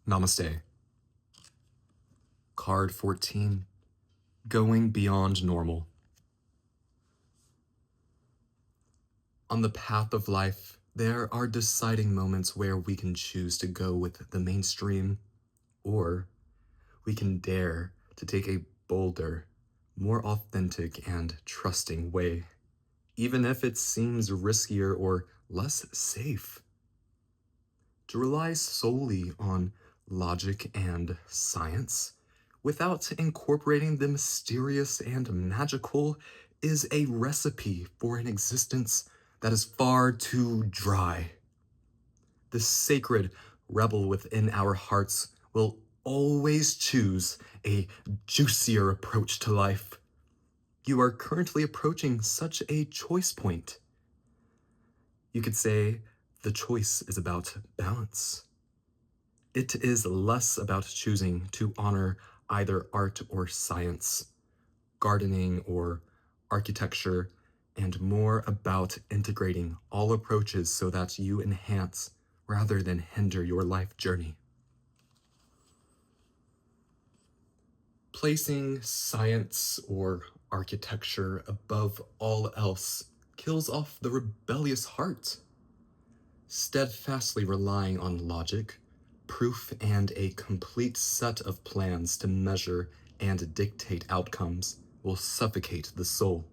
Namaste. Card 14. Going beyond normal. On the path of life, there are deciding moments where we can choose to go with the mainstream, or we can dare to take a bolder, more authentic and trusting way, even if it seems riskier or less safe. To rely solely on logic and science, without incorporating the mysterious and magical, is a recipe for an existence that is far too dry. The sacred rebel within our hearts will always choose a juicier approach to life. You are currently approaching such a choice point. You could say the choice is about balance. It is less about choosing to honor either art or science, gardening or architecture, and more about integrating all approaches so that you enhance rather than hinder your life journey. Placing science or architecture above all else kills off the rebellious heart. Steadfastly relying on logic, proof, and a complete set of plans to measure and dictate outcomes will suffocate the soul.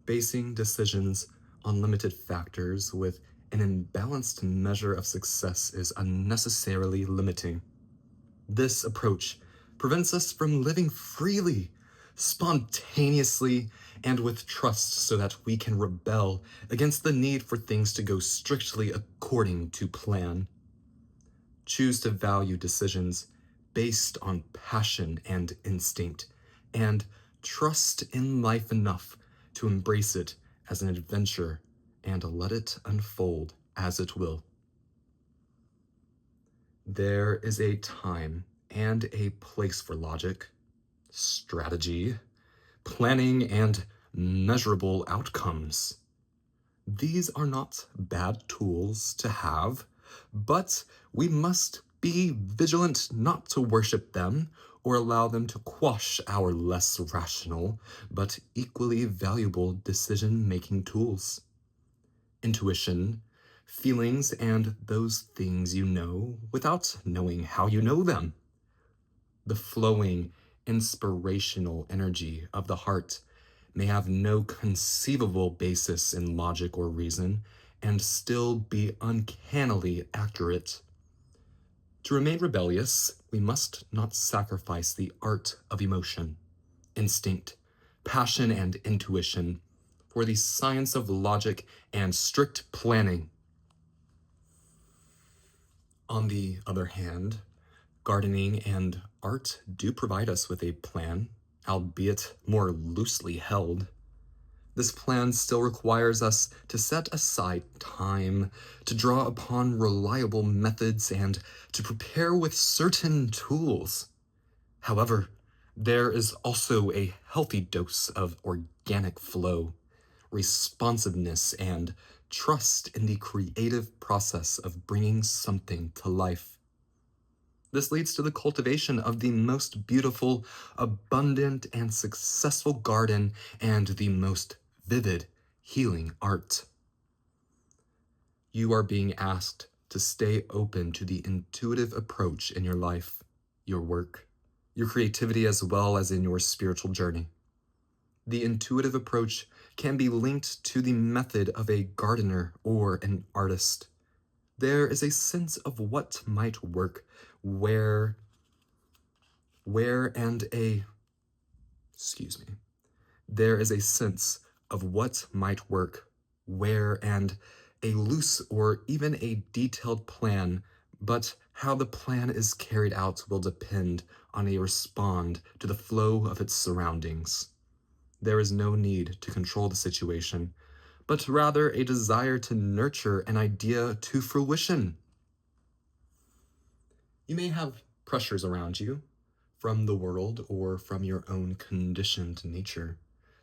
Basing decisions on limited factors with an imbalanced measure of success is unnecessarily limiting. This approach prevents us from living freely, spontaneously, and with trust so that we can rebel against the need for things to go strictly according to plan. Choose to value decisions based on passion and instinct, and trust in life enough to embrace it as an adventure and let it unfold as it will. There is a time and a place for logic, strategy, planning, and measurable outcomes. These are not bad tools to have, but we must be vigilant not to worship them or allow them to quash our less rational but equally valuable decision-making tools. Intuition, feelings, and those things you know without knowing how you know them. The flowing, inspirational energy of the heart may have no conceivable basis in logic or reason and still be uncannily accurate. To remain rebellious, we must not sacrifice the art of emotion, instinct, passion, and intuition for the science of logic and strict planning. On the other hand, gardening and art do provide us with a plan, albeit more loosely held. This plan still requires us to set aside time, to draw upon reliable methods, and to prepare with certain tools. However, there is also a healthy dose of organic flow, responsiveness, and trust in the creative process of bringing something to life. This leads to the cultivation of the most beautiful, abundant, and successful garden and the most vivid, healing art. You are being asked to stay open to the intuitive approach in your life, your work, your creativity, as well as in your spiritual journey. The intuitive approach can be linked to the method of a gardener or an artist. There is a sense of what might work There is a sense of what might work where, and a loose or even a detailed plan, but how the plan is carried out will depend on a respond to the flow of its surroundings. There is no need to control the situation, but rather a desire to nurture an idea to fruition. You may have pressures around you, from the world or from your own conditioned nature,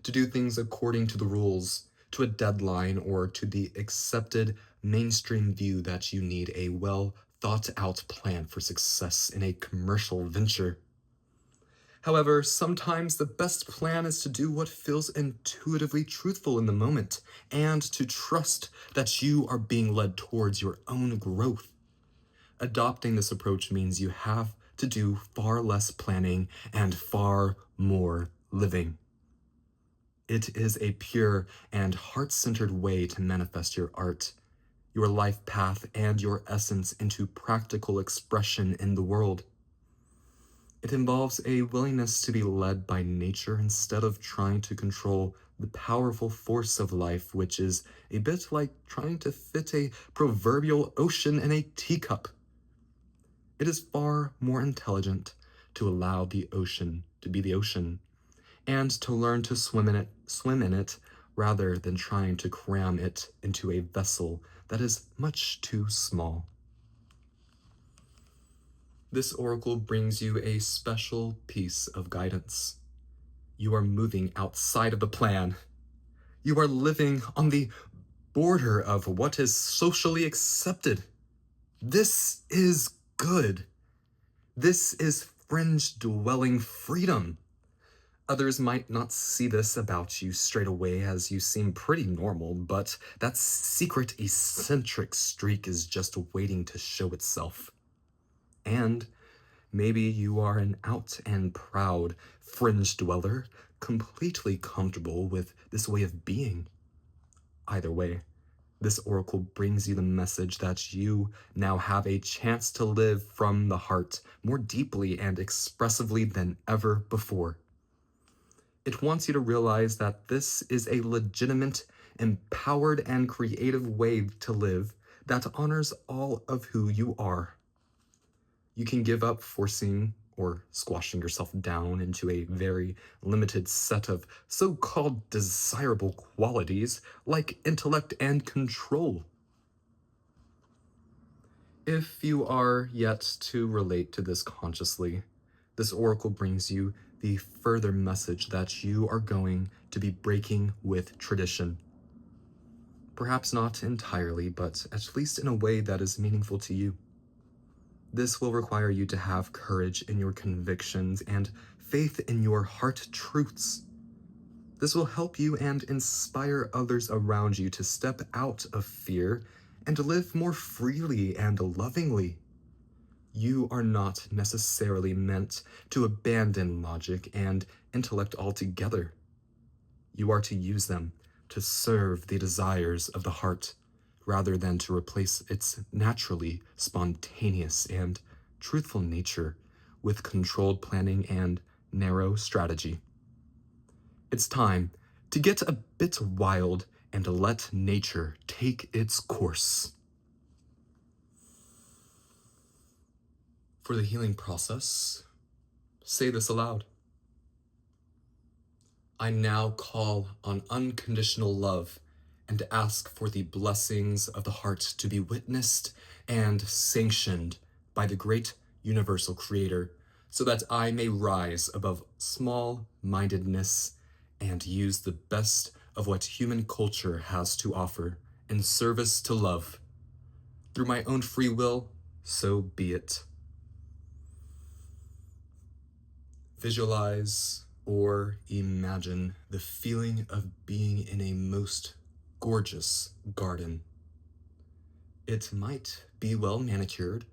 to do things according to the rules, to a deadline, or to the accepted mainstream view that you need a well thought-out plan for success in a commercial venture. However, sometimes the best plan is to do what feels intuitively truthful in the moment and to trust that you are being led towards your own growth. Adopting this approach means you have to do far less planning and far more living. It is a pure and heart-centered way to manifest your art, your life path, and your essence into practical expression in the world. It involves a willingness to be led by nature instead of trying to control the powerful force of life, which is a bit like trying to fit a proverbial ocean in a teacup. It is far more intelligent to allow the ocean to be the ocean and to learn to swim in it rather than trying to cram it into a vessel that is much too small. This oracle brings you a special piece of guidance. You are moving outside of the plan. You are living on the border of what is socially accepted. This is good. This is fringe-dwelling freedom. Others might not see this about you straight away as you seem pretty normal, but that secret eccentric streak is just waiting to show itself. And maybe you are an out and proud fringe dweller, completely comfortable with this way of being. Either way, this oracle brings you the message that you now have a chance to live from the heart more deeply and expressively than ever before. It wants you to realize that this is a legitimate, empowered, and creative way to live that honors all of who you are. You can give up forcing or squashing yourself down into a very limited set of so-called desirable qualities like intellect and control. If you are yet to relate to this consciously, this oracle brings you the further message that you are going to be breaking with tradition. Perhaps not entirely, but at least in a way that is meaningful to you. This will require you to have courage in your convictions and faith in your heart truths. This will help you and inspire others around you to step out of fear and to live more freely and lovingly. You are not necessarily meant to abandon logic and intellect altogether. You are to use them to serve the desires of the heart, rather than to replace its naturally spontaneous and truthful nature with controlled planning and narrow strategy. It's time to get a bit wild and let nature take its course. For the healing process, say this aloud. I now call on unconditional love and ask for the blessings of the heart to be witnessed and sanctioned by the great universal creator, so that I may rise above small-mindedness and use the best of what human culture has to offer in service to love. Through my own free will, so be it. Visualize or imagine the feeling of being in a most gorgeous garden. It might be well manicured,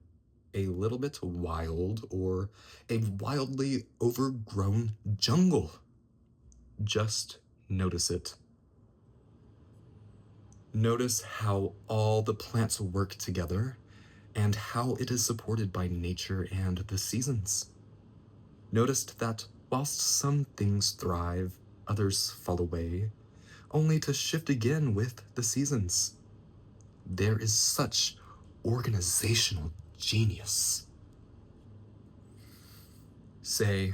a little bit wild, or a wildly overgrown jungle. Just notice it. Notice how all the plants work together and how it is supported by nature and the seasons. Notice that whilst some things thrive, others fall away, only to shift again with the seasons. There is such organizational genius. Say,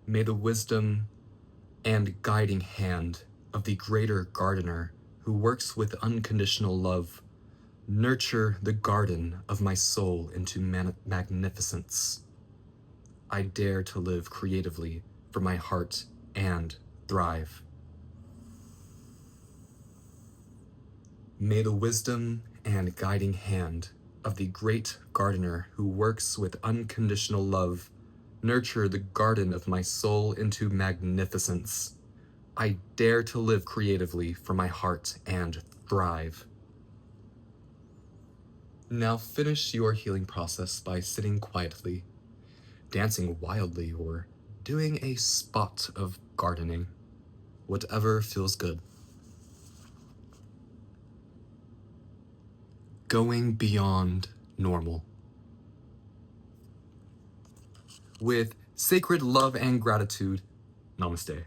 may the wisdom and guiding hand of the greater gardener who works with unconditional love nurture the garden of my soul into magnificence. I dare to live creatively for my heart and thrive. May the wisdom and guiding hand of the great gardener who works with unconditional love, nurture the garden of my soul into magnificence. I dare to live creatively from my heart and thrive. Now finish your healing process by sitting quietly, dancing wildly, or doing a spot of gardening. Whatever feels good. Going beyond normal. With sacred love and gratitude, Namaste.